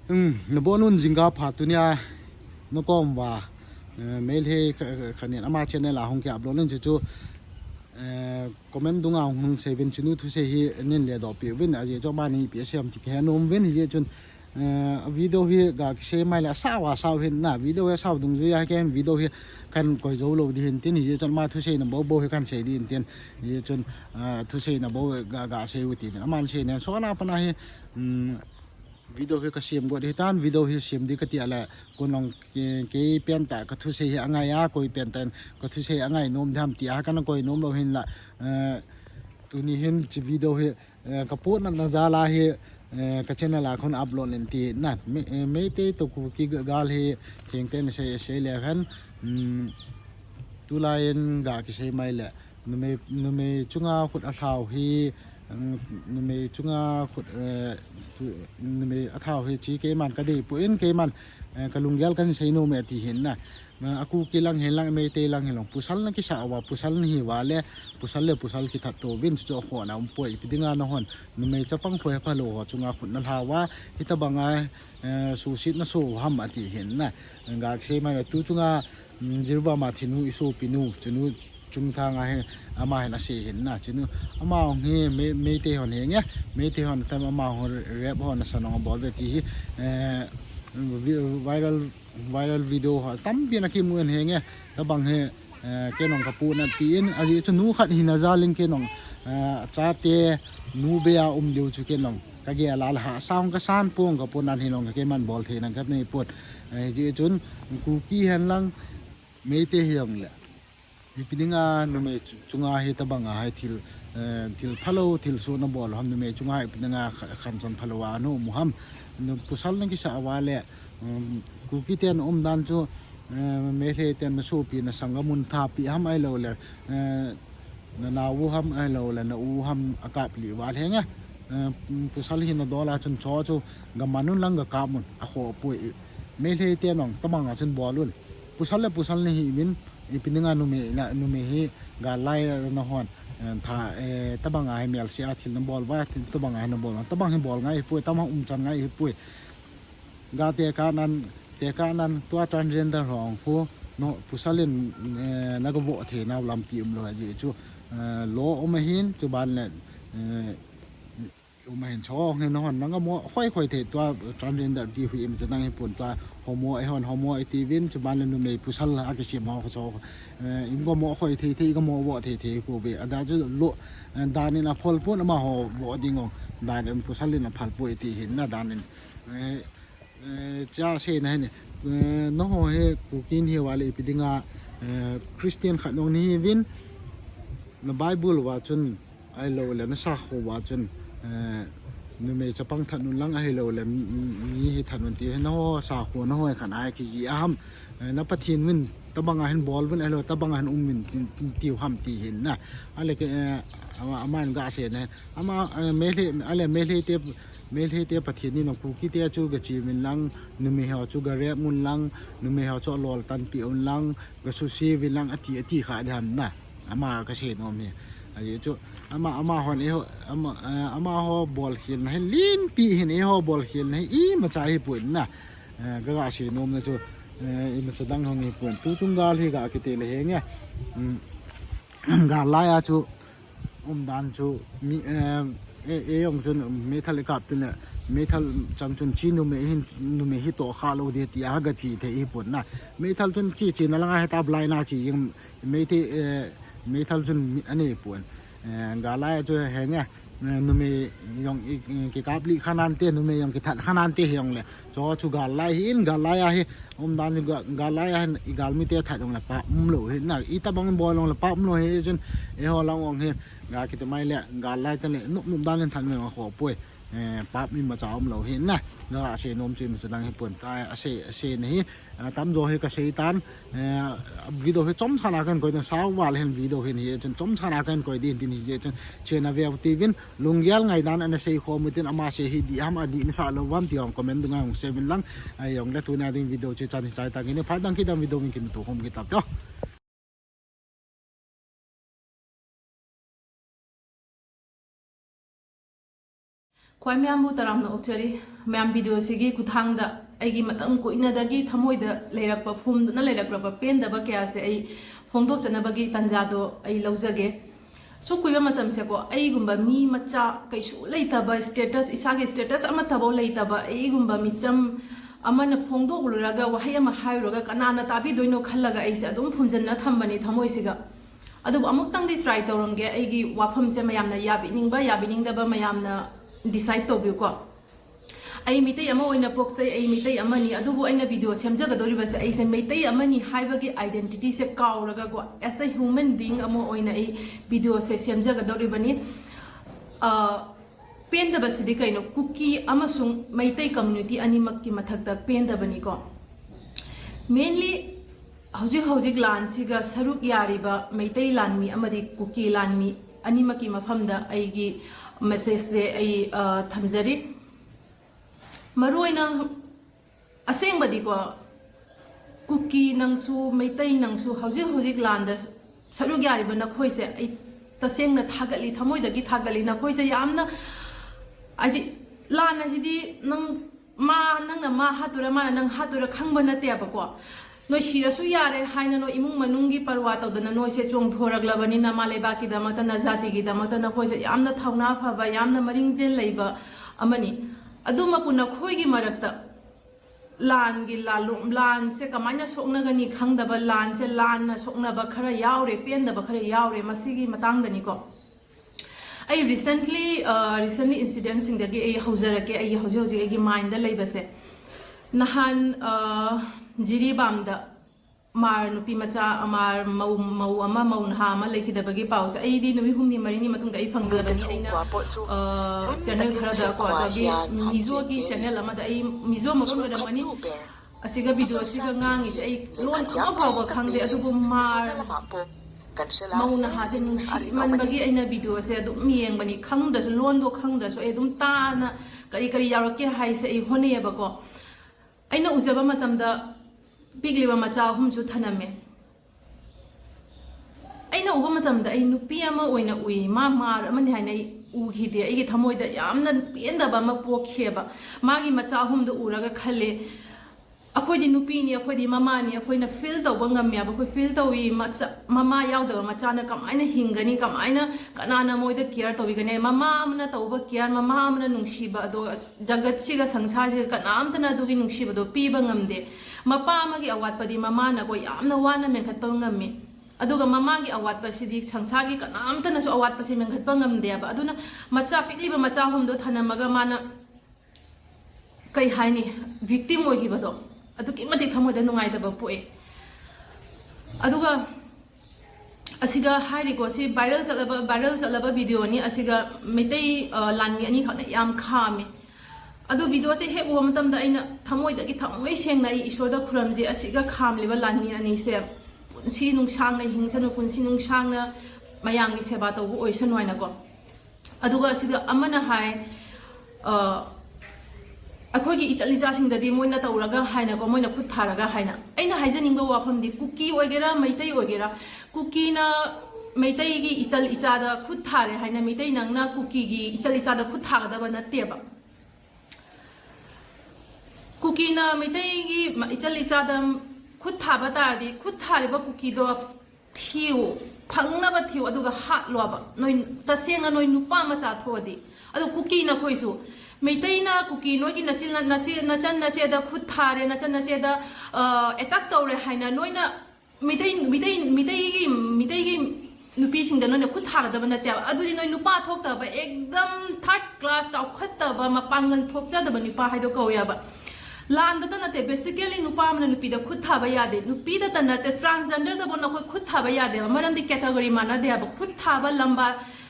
nó bón luôn dính gạo phạt tụi nhà nó còn và mấy thế khả năng ama trên này là không kịp lên chú comment đúng không sẽ bên chú thu sẽ hi nên là đọc biểu bên là gì cho bạn này biểu xem thì cái nôm bên gì chun video hi gak sẽ mai là sao hiện na video sao đúng rồi cái video hi kan coi dấu lâu đi hiện tiền gì chun mà thu sẽ là bao bao kan sẽ đi hiện tiền gì chun thu sẽ là bao gak sẽ uti ama sẽ này số nào pana hi video hi ka sim go di tan video hi sim di ka ti ala kunong ke pen ta ka thu se hi angai a koi pen tan ka thu se angai nom dham ti a kan koi nom lo hin la tu ni hin chi video hi ka pot na za la hi ka channel la khon upload len ti na me te to ku ki gal hi theng ten se le han tu lain ga ki se mai le no me chunga khut a thau hi nó mày chúng khut nó mày thao hay chỉ cái màn cái gì bữa cái màn cái lùng gel cái xây nô mẹ thì hiện nè mà aku kilang helang mày tê lang helang pusal na kisa awa pusal ni wale pusal kita to bin cho ho na poi pidinga na hon nó mày chapang phoi pha lo chung khut na hawa hita banga su sit na so ham ati hiện nè ga se mai tu chung jirba ma thinu isu pinu chunu chung thang ai ama hay là sẽ hiện na chứ ama nghe mấy tê hòn hiện nhá mấy tê hòn tam ama hòn rap hòn là sao nó bảo về thì viral video họ tắm biên là kim nguyên hiện nhá các bằng hệ cái nòng kapu na tiền à gì cho nu khát hình ra lên cái nòng cha tê nu bea điều cho cái nòng cái gì là hạ sao cái san puông kapu nan hình nòng cái man ball thế năng cái này puột gì chun cookie hành lang mấy tê hiện là ipidinga nume chunga he tabanga hai thil phalo thil so na bol ham nume chunga ipidinga khansan phalowa no muham nu pusal na ki sa awale ku ki ten dan chu me the ten na so pi na sangamun tha pi ham ai lo le na nawu ham ai lo le na u ham akap li wal henga pusal hi na dola chun cho chu gamanun lang ga kamun a kho pui me the ten nong tabanga chun bolun pusal ni hi min ipinanga nume hi ga lai na hon tha tabanga ai mel sia thil na bol wa tabanga na bol tabang hi bol ngai pui tamang chan ngai pui ga te ka nan tua transgender rong hu no pusalin na go bo the na lam pi lo ji chu lo omahin chu ban le umahin cho nge no hon nanga mo khoi the tua transgender di hu im chanang hi pun tua homo ai hon homo ai ti vin chu ban le nu me pusal a ke chi ma cho im go mo khoi the go mo bo the ko be ada chu lo danin a phol pun ma ho bo dingong dan pusalin a phal pu ti hin na danin cha se na ne no ho he ku kin hi wale pidinga christian khat nong ni vin na bible wa chun ai lo le na sa kho wa chun nu me chapang thanun lang a hello le mi hi thanun ti no sa kho no hoi khan ai ki ji am na pathin min tabanga hin bol win hello tabanga hin min ti ham ti hin na ale ke aman ga se ne ama mele ale mele te pathin ni no ku ki te chu ga chi min lang nu me ha chu ga re mun lang nu me ha chu lol tan pi on lang ga su si win lang ati kha dham na ama ka se no me ai chu ama hon e ama ho bol khil na lin pi hin e ho bol khil na i ma cha hi puin na ga se nom na chu i ma sadang hong hi puin tu chung gal hi ga ki te le he nge ga la ya chu dan chu mi yong chun metal kap tin metal chang chun chi nu me hi to kha lo de ti a ga chi the hi pun na metal chun chi na la ha ta blai na chi yim me te metal chun ani pun ga la chu he nga nu me yong ki kap li khanan te nu me yong ki that khanan te yong le cho chu ga la hin ga la ya hi dan ga la ya i gal mi te that yong la pa lo he na i ta bang bol long la pa lo he chun e ho la ong he ga ki te mai le ga lai ta le nup dan len than me ma kho pui pap mi ma chaw lo hin na ga se nom chin se dang he pun ta ase nei tam jo he ka se tan video he chom chana kan ko na saw wal hen video hen he chom chana kan ko din tin he chena ve tivin lungyal ngai dan ana se kho mutin ama se hi di am adi ni sa lo wam ti ong comment dunga ong seven lang ayong la tu na ding video che chan chai ta ni pha dang ki dang video min kin to hom ki tap to Khoi myam bu taram na ukchari ꯃꯌꯥꯝ ꯚꯤꯗꯤꯑꯣꯁꯤꯒꯤ ꯈꯨꯠꯊꯥꯡꯗ ꯑꯩꯒꯤ ꯃꯇꯝ ꯀꯨꯏꯅꯗꯒꯤ ꯊꯃꯣꯏꯗ ꯂꯩꯔꯛꯄ ꯐꯨꯝꯗꯨꯅ ꯂꯩꯔꯛꯂꯕ ꯄꯦꯟꯗꯕ ꯀꯌꯥꯁꯦ ꯑꯩ ꯐꯣꯡꯗꯣꯛꯆꯅꯕꯒꯤ ꯇꯥꯟꯖꯥꯗꯣ ꯑꯩ ꯂꯧꯖꯒꯦ ꯁꯨꯛ ꯀꯨꯏꯕ ꯃꯇꯝꯁꯦꯀꯣ ꯑꯩꯒꯨꯝꯕ ꯃꯤ ꯃꯆꯥ ꯀꯩꯁꯨ ꯂꯩꯇꯕ ꯁ꯭ꯇꯦꯇꯁ ꯏꯁꯥꯒꯤ ꯁ꯭ꯇꯦꯇꯁ ꯑꯃꯠꯇꯐꯥꯎ ꯂꯩꯇꯕ ꯑꯩꯒꯨꯝꯕ ꯃꯤꯆꯝ ꯑꯃꯅ ꯐꯣꯡꯗꯣꯛꯂꯨꯔꯒ ꯋꯥꯍꯩ ꯑꯃ ꯍꯥꯏꯔꯨꯔꯒ ꯀꯅꯥꯅ ꯇꯥꯕꯤꯗꯣꯏꯅꯣ ꯈꯜꯂꯒ ꯑꯩꯁꯦ ꯑꯗꯨꯝ ꯐꯨꯝꯖꯟꯅ ꯊꯝꯕꯅꯤ ꯊꯃꯣꯏꯁꯤꯒ ꯑꯗꯨꯕꯨ ꯑꯃꯨꯛꯇꯪꯗꯤ ꯇ꯭ꯔꯥꯏ ꯇꯧꯔꯝꯒꯦ ꯑꯩꯒꯤ ꯋꯥꯐꯝꯁꯦ ꯃꯌꯥꯝꯅ ꯌꯥꯕꯤꯅꯤꯡꯕ ꯌꯥꯕꯤꯅꯤꯡꯗꯕ ꯃꯌꯥꯝꯅ ꯗꯤꯁꯥꯏꯗ ꯇꯧꯕꯤꯌꯨꯀꯣ ꯑꯩ ꯃꯤꯇꯩ ꯑꯃ ꯑꯣꯏꯅ ꯄꯣꯛꯆꯩ ꯑꯩ ꯃꯤꯇꯩ ꯑꯃꯅꯤ ꯑꯗꯨꯕꯨ ꯑꯩꯅ ꯚꯤꯗꯤꯑꯣ ꯁꯦꯝꯖꯒꯗꯧꯔꯤꯕꯁꯦ ꯑꯩꯁꯦ ꯃꯩꯇꯩ ꯑꯃꯅꯤ ꯍꯥꯏꯕꯒꯤ ꯑꯥꯏꯗꯦꯟꯇꯤꯇꯤꯁꯦ ꯀꯥꯎꯔꯒꯀꯣ ꯑꯦꯁ ꯑꯦ ꯍ꯭ꯌꯨꯃꯦꯟ ꯕꯤಯಿಂ ꯑꯃ ꯑꯣꯏꯅ ꯑꯩ ꯚꯤꯗꯤꯑꯣꯁꯦ ꯁꯦꯝꯖꯒꯗꯧꯔꯤꯕꯅꯤ ꯄꯦꯟꯗꯕꯁꯤꯗꯤ ꯀꯩꯅꯣ ꯀꯨꯀꯤ ꯑꯃꯁꯨꯡ ꯃꯩꯇꯩ ꯀꯝꯃ꯭ꯌꯨꯅꯤꯇꯤ ꯑꯅꯤꯃꯛꯀꯤ ꯃꯊꯛꯇ ꯄꯦꯟꯗꯕꯅꯤꯀꯣ ꯃꯦꯟꯂꯤ ꯍꯧꯖꯤꯛ ꯂꯥꯟꯁꯤꯒ ꯁꯔꯨꯛ ꯌꯥꯔꯤꯕ ꯃꯩꯇꯩ ꯂꯥꯟꯃꯤ ꯑꯃꯗꯤ ꯀꯨꯀꯤ ꯂꯥꯟꯃꯤ ꯑꯅꯤꯃꯛꯀꯤ ꯃꯐꯝꯗ ꯑꯩꯒꯤ ꯃꯦꯁꯦꯖꯁꯦ ꯑꯩ ꯊꯝꯖꯔꯤ ꯃꯔꯨꯑꯣꯏꯅ ꯑꯁꯦꯡꯕꯗꯤꯀꯣ ꯀꯨꯀꯤ ꯅꯪꯁꯨ ꯃꯩꯇꯩ ꯅꯪꯁꯨ ꯍꯧꯖꯤꯛ ꯂꯥꯟꯗ ꯁꯔꯨꯛ ꯌꯥꯔꯤꯕ ꯅꯈꯣꯏꯁꯦ ꯑꯩ ꯇꯁꯦꯡꯅ ꯊꯥꯒꯠꯂꯤ ꯊꯃꯣꯏꯗꯒꯤ ꯊꯥꯒꯠꯂꯤ ꯅꯈꯣꯏꯁꯦ ꯌꯥꯝꯅ ꯍꯥꯏꯗꯤ ꯂꯥꯟ ꯑꯁꯤꯗꯤ ꯅꯪꯅ ꯃꯥ ꯍꯥꯠꯇꯣꯏꯔꯥ ꯃꯥꯅ ꯅꯪ ꯍꯥꯠꯇꯣꯏꯔꯥ ꯈꯪꯕ ꯅꯠꯇꯦꯕꯀꯣ ꯅꯣꯏ ꯁꯤꯔꯁꯨ ꯌꯥꯔꯦ ꯍꯥꯏꯅ ꯅꯣꯏ ꯏꯃꯨꯡ ꯃꯅꯨꯡꯒꯤ ꯄꯔꯋꯥ ꯇꯧꯗꯅ ꯅꯣꯏꯁꯦ ꯆꯣꯡꯊꯣꯔꯛꯂꯕꯅꯤꯅ ꯃꯥ ꯂꯩꯕꯥꯛꯀꯤꯗꯃꯛꯇ ꯅꯖꯥꯇꯤꯒꯤꯗꯃꯛꯇ ꯅꯈꯣꯏꯁꯦ ꯌꯥꯝꯅ ꯊꯧꯅꯥ ꯐꯕ ꯌꯥꯝꯅ ꯃꯔꯤꯡꯖꯦꯜ ꯂꯩꯕ ꯑꯃꯅꯤ ꯑꯗꯨꯃꯛꯄꯨ ꯅꯈꯣꯏꯒꯤ ꯃꯔꯛꯇ ꯂꯥꯟꯁꯦ ꯀꯃꯥꯏꯅ ꯁꯣꯛꯅꯒꯅꯤ ꯈꯪꯗꯕ ꯂꯥꯟꯁꯦ ꯂꯥꯟꯅ ꯁꯣꯛꯅꯕ ꯈꯔ ꯌꯥꯎꯔꯦ ꯄꯦꯟꯗꯕ ꯈꯔ ꯌꯥꯎꯔꯦ ꯃꯁꯤꯒꯤ ꯃꯇꯥꯡꯗꯅꯤꯀꯣ ꯑꯩ ꯔꯤꯁꯦꯟꯠꯂꯤ ꯏꯟꯁꯤꯗꯦꯟꯁꯤꯡꯗꯒꯤ ꯑꯩ ꯍꯧꯖꯔꯛꯀꯦ ꯑꯩꯒꯤ ꯍꯧꯖꯤꯛ ꯑꯩꯒꯤ ꯃꯥꯏꯟꯗ ꯂꯩꯕꯁꯦ ꯅꯍꯥꯟ ꯖꯤꯔꯤꯕꯥꯝꯗ ꯃꯥꯔ ꯅꯨꯄꯤ ꯃꯆꯥ ꯃꯧ ꯅꯍꯥ ꯑꯃ ꯂꯩꯈꯤꯗꯕꯒꯤ ꯄꯥꯎꯁꯦ ꯑꯩꯗꯤ ꯅꯨꯃꯤꯠ 4-5ꯃꯔꯤꯅꯤ ꯃꯇꯨꯡꯗ ꯑꯩ ꯐꯪꯖꯕꯅꯤ ꯑꯩꯅ ꯆꯦꯅꯦꯜ ꯈꯔꯗꯀꯣ ꯑꯗꯒꯤ ꯃꯤꯖꯣꯒꯤ ꯆꯦꯅꯦꯜ ꯑꯃꯗ ꯑꯩ ꯃꯤꯖꯣ ꯃꯔꯣꯟ ꯑꯣꯏꯔꯝꯒꯅꯤ ꯑꯁꯤꯒ ꯚꯤꯗꯤꯑꯣꯁꯤꯒ ꯉꯥꯡꯉꯤꯁꯦ ꯑꯩ ꯂꯣꯟ ꯑꯃ ꯐꯥꯎꯕ ꯈꯪꯗꯦ ꯑꯗꯨꯕꯨ ꯃꯥꯔ ꯃꯧ ꯅꯍꯥꯁꯦ ꯅꯨꯡꯁꯤꯃꯟꯕꯒꯤ ꯑꯩꯅ ꯚꯤꯗꯤꯑꯣꯁꯦ ꯑꯗꯨꯝ ꯌꯦꯡꯕꯅꯤ ꯈꯪꯗ꯭ꯔꯁꯨ ꯂꯣꯟꯗꯣ ꯈꯪꯗ꯭ꯔꯁꯨ ꯑꯩ ꯑꯗꯨꯝ ꯇꯥꯅ ꯀꯔꯤ ꯌꯥꯎꯔꯛꯀꯦ ꯍꯥꯏꯁꯦ ꯑꯩ ꯍꯣꯠꯅꯩꯌꯦꯕꯀꯣ ꯑꯩꯅ ꯎꯖꯕ ꯃꯇꯝꯗ ꯄꯤꯛꯂꯤꯕ ꯃꯆꯥ 3ꯁꯨ ꯊꯅꯝꯃꯦ ꯑꯩꯅ ꯎꯕ ꯃꯇꯝꯗ ꯑꯩ ꯅꯨꯄꯤ ꯑꯃ ꯑꯣꯏꯅ ꯎꯏ ꯃꯥꯔ ꯑꯃꯅꯤ ꯍꯥꯏꯅ ꯑꯩ ꯎꯈꯤꯗꯦ ꯑꯩꯒꯤ ꯊꯃꯣꯏꯗ ꯌꯥꯝꯅ ꯄꯦꯟꯗꯕ ꯑꯃ ꯄꯣꯛꯈꯤꯑꯕ मागी मचा अहुमदो उरगा खल्ले अखोइदि नुपीनी अखोइदि ममानी अखोइना फील तौबा ngam अखोइ फील तौई मचा ममा यावदबा मचाना कमाइना हिंगनी कमाइना कनाना मोइदा केयर तौबिगने ममा अमना तौबा केयर ममा अमना नुंगसिबा अदो जगतसिगा संसारसिगा कनामतना दुगी नुंगसिबदो पीबा ngamde मपा अमगी अवातपदि ममाना को यामना वाना मेंखतपा ngami अदुगा ममागी अवातपसिदि संसारगी कनामतनासु अवातपसि मेंखतपा ngamदेबा अदुना मचा पिकलिबा मचा अहुमदो थनमगा माना कई हाइनी विक्टिम ओइगिबदो अदुकी मतिक थमोइदा नुंगाइदबा पोए अदुगा असिगा हाइरिको सि वायरल चलबा वीडियो नि असिगा मितै लानमी अनि खने याम खामे अदु वीडियो से हे वो मतम दा आइना थमोइदगी थमोइ सेंगना ईश्वरदा खुरमजे असिगा खामलिबा लानमी अनि से पुनसि नुंसांगना हिंसनु पुनसि नुंसांगना मयांगी सेवा तौबो ओइसन वाइनाको अदुगा असिगा अमना हाय अखोइगी इचलिचासिंगददि मोइना तौरगा हाइनाको मोइना खुद थारगा हाइना अइना हाइजनिंगबा वाफमदि कुकी ओइगेरा मैतै ओइगेरा कुकीना मैतैगी इचल इचादा खुद थारे हाइना मैतै नंगना कुकीगी इचल इचादा खुद थागदबा नत्तेबा कुकीना मैतैगी इचल इचादा खुद थाबा तारदि खुद थारेबा कुकीदो थियो फंगनबा थियो अदुगा हाटलोबा नोइ तसेंगा नोइ नुपा मचा थोदि अदु कुकीना खोइसु मैतैना कुकी नोइगी नचन नचेदा खुद थारे नचन नचेदा एटाक तौरे हाइना नोइना मितैगी नुपीसिंगदा नोइना खुद थागदबा नत्याबा अदुदि नोइ नुपा थोक्तबा एकदम थर्ड क्लास चौखत्तबा मपांगन थोक्चदबा नुपा हाइदो कौयाबा लांददा नते बेसिकली नुपा मन नुपीदा खुद थाबा यादे नुपीदा त नते ट्रांसजेंडर दबो नखो खुद थाबा यादे मरमदि कैटेगरी माना देबा खुद थाबा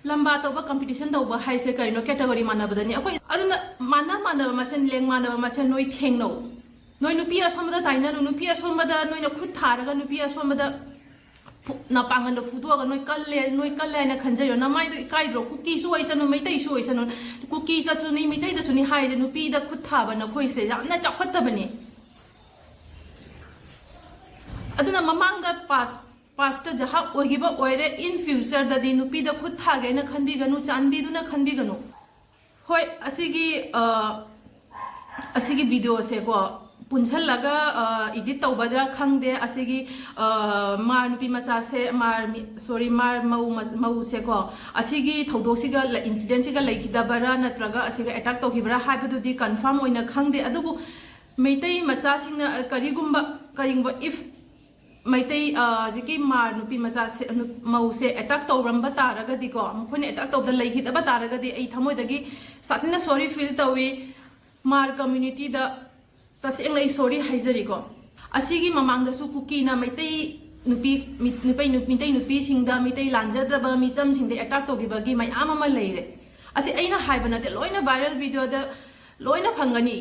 लंबा तौबा कंपटीशन तौबा हाइसे कइनो कैटेगरी मानबदनी अखोइ अदुना माना मसेन लेंग मानबा मसेन नोइ थेंगनो नोइ नुपी असोमदा ताइना नुपी असोमदा नोइना खुद थारगा नुपी असोमदा नापांगन फुटोगा नोइ कल्ले हाइना खंजयो नमाइदो इकाइद्रो कुकी सु ओइसनु मैतै सु ओइसनु कुकी तसुनि मैतै तसुनि हाइदे नुपीदा खुद थाबा नखोइसे यामना चाखत्तबनी अदुना ममांगा पास्टर जहा ओगिबा ओइरे इन फ्यूचर ददि नुपीदा खुद थागेना खनबिगनु चानबिदुना खनबिगनु होय असिगी ꯑꯁꯤꯒꯤ ꯚꯤꯗꯤꯑꯣꯁꯦ ꯀꯣ ꯄꯨꯟꯁꯜꯂꯒ ꯏꯗꯤꯠ ꯇꯧꯕꯗ꯭ꯔꯥ ꯈꯪꯗꯦ ꯑꯁꯤꯒꯤ ꯃꯥ ꯅꯨꯄꯤ ꯃꯆꯥꯁꯦ ꯃꯥ ꯃꯧꯁꯦ ꯀꯣ ꯑꯁꯤꯒꯤ ꯊꯧꯗꯣꯛꯁꯤꯒ ꯏꯟꯁꯤꯗꯦꯟꯁꯤꯒ ꯂꯩꯈꯤꯗꯕꯔꯥ ꯅꯠꯇ꯭ꯔꯒ ꯑꯁꯤꯒ ꯑꯦꯇꯥꯛ ꯇꯧꯈꯤꯕꯔꯥ ꯍꯥꯏꯕꯗꯨꯗꯤ ꯀꯟꯐꯥꯔꯝ ꯑꯣꯏꯅ ꯈꯪꯗꯦ ꯑꯗꯨꯕꯨ ꯃꯩꯇꯩ ꯃꯆꯥꯁꯤꯡꯅ ꯀꯔꯤꯒꯨꯝꯕ ꯏꯐ ꯃꯩꯇꯩ ꯍꯧꯖꯤꯛꯀꯤ ꯅꯨꯄꯤ ꯃꯆꯥꯁꯦ ꯃꯧꯁꯦ ꯑꯦꯇꯥꯛ ꯇꯧꯔꯝꯕ ꯇꯥꯔꯒꯗꯤꯀꯣ ꯃꯈꯣꯏꯅ ꯑꯦꯇꯥꯛ ꯇꯧꯕꯗ ꯂꯩꯈꯤꯗꯕ ꯇꯥꯔꯒꯗꯤ ꯑꯩ ꯊꯃꯣꯏꯗꯒꯤ ꯁꯥꯊꯤꯅ ꯁꯣꯔꯤ ꯐꯤꯜ ꯇꯧꯏ ꯃꯥꯔ ꯀꯝꯃ꯭ꯌꯨꯅꯤꯇꯤꯗ ꯇꯁꯦꯡꯅ ꯑꯩ ꯁꯣꯔꯤ ꯍꯥꯏꯖꯔꯤꯀꯣ ꯑꯁꯤꯒꯤ ꯃꯃꯥꯡꯗꯁꯨ ꯀꯨꯀꯤꯅ ꯃꯩꯇꯩ ꯅꯨꯄꯤꯁꯤꯡꯗ ꯃꯩꯇꯩ ꯂꯥꯟꯖꯗ꯭ꯔꯕ ꯃꯤꯆꯝꯁꯤꯡꯗ ꯑꯦꯇꯥꯛ ꯇꯧꯈꯤꯕꯒꯤ ꯃꯌꯥꯝ ꯑꯃ ꯂꯩꯔꯦ ꯑꯁꯤ ꯑꯩꯅ ꯍꯥꯏꯕ ꯅꯠꯇꯦ ꯂꯣꯏꯅ ꯚꯥꯏꯔꯦꯜ ꯚꯤꯗꯤꯑꯣꯗ ꯂꯣꯏꯅ ꯐꯪꯒꯅꯤ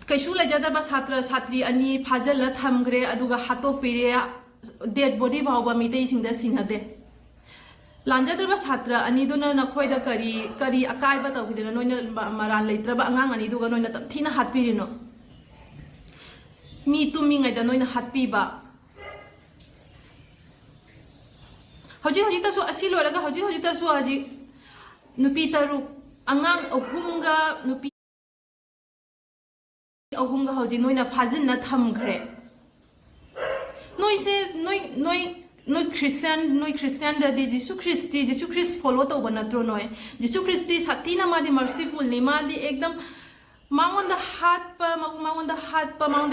ꯀꯩꯁꯨ ꯂꯩꯖꯗꯕ ꯁꯥꯇ꯭ꯔ ꯁꯥꯇ꯭ꯔꯤ ꯑꯅꯤ ꯐꯥꯖꯤꯜꯂ ꯊꯝꯈ꯭ꯔꯦ ꯑꯗꯨꯒ ꯍꯥꯠꯇꯣꯛꯄꯤꯔꯦ ꯗꯦꯠ ꯕꯣꯗꯤ ꯐꯥꯎꯕ ꯃꯩꯇꯩꯁꯤꯡꯗ ꯁꯤꯟꯅꯗꯦ ꯂꯥꯟꯖꯗ꯭ꯔꯕ ꯁꯥꯇ꯭ꯔ ꯑꯅꯤꯗꯨꯅ ꯅꯈꯣꯏꯗ ꯀꯔꯤ ꯑꯀꯥꯏꯕ ꯇꯧꯈꯤꯗꯅ ꯅꯣꯏꯅ ꯃꯔꯥꯜ ꯂꯩꯇ꯭ꯔꯕ ꯑꯉꯥꯡ ꯑꯅꯤꯗꯨꯒ ꯅꯣꯏꯅ ꯇꯝꯊꯤꯅ ꯍꯥꯠꯄꯤꯔꯤꯅꯣ ꯃꯤ ꯇꯨꯝꯃꯤꯉꯩꯗ ꯅꯣꯏꯅ ꯍꯥꯠꯄꯤꯕ ꯍꯧꯖꯤꯛꯇꯁꯨ ꯑꯁꯤ ꯂꯣꯏꯔꯒ ꯍꯧꯖꯤꯛꯇꯁꯨ ꯅꯨꯄꯤ 6 ꯑꯉꯥꯡ 3ꯒ ꯅꯨꯄꯤ 3ꯒ ꯍꯧꯖꯤꯛ ꯅꯣꯏꯅ ꯐꯥꯖꯤꯟꯅ ꯊꯝꯈ꯭ꯔꯦ ꯅꯣꯏꯁꯦ ꯅꯣꯏ ꯈ꯭ꯔꯤꯁꯇꯤꯌꯥꯟꯗꯗꯤ ꯖꯤꯁꯨ ꯈ꯭ꯔꯤꯁ ꯐꯣꯂꯣ ꯇꯧꯕ ꯅꯠꯇ꯭ꯔꯣ ꯅꯣꯏ ꯖꯤꯁꯨ ꯈ꯭ꯔꯤꯁꯇꯤ ꯁꯥꯊꯤꯅ ꯃꯥꯗꯤ ꯃꯔꯁꯤꯐꯨꯜꯅꯤ ꯃꯥꯗꯤ एकदम ꯃꯉꯣꯟꯗ ꯍꯥꯠꯄ ꯃꯉꯣꯟꯗ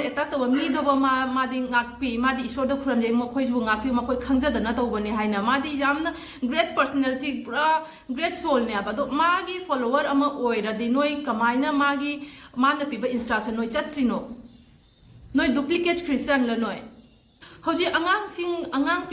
ꯑꯦꯇꯥꯛ ꯇꯧꯕ ꯃꯤꯗꯨꯕ ꯃꯥꯗꯤ ꯉꯥꯛꯄꯤ ꯃꯥꯗꯤ ꯏꯁꯣꯔꯗ ꯈꯨꯔꯨꯝꯖꯩ ꯃꯈꯣꯏꯕꯨ ꯉꯥꯛꯄꯤ ꯃꯈꯣꯏ ꯈꯪꯖꯗꯅ ꯇꯧꯕꯅꯤ ꯍꯥꯏꯅ ꯃꯥꯗꯤ ꯌꯥꯝꯅ ꯒ꯭ꯔꯦꯠ ꯄꯔꯁꯣꯅꯦꯂꯤꯇꯤ ꯄꯨꯔꯥ ꯒ꯭ꯔꯦꯠ ꯁꯣꯜꯅꯦꯕ ꯑꯗꯣ ꯃꯥꯒꯤ ꯐꯣꯂꯣꯋꯔ ꯑꯃ ꯑꯣꯏꯔꯗꯤ ꯅꯣꯏ ꯀꯃꯥꯏꯅ ꯃꯥꯅ ꯄꯤꯕ ꯏꯟꯁꯇ꯭ꯔꯛꯁꯟ ꯅꯣꯏ ꯆꯠꯇ꯭ꯔꯤꯅꯣ ꯅꯣꯏ ꯗꯨꯄ꯭ꯂꯤꯀꯦꯠ ꯈ꯭ꯔꯤꯁꯇꯤꯌꯥꯟꯂ ꯅꯣꯏ ꯍꯧꯖꯤꯛ ꯑꯉꯥꯡ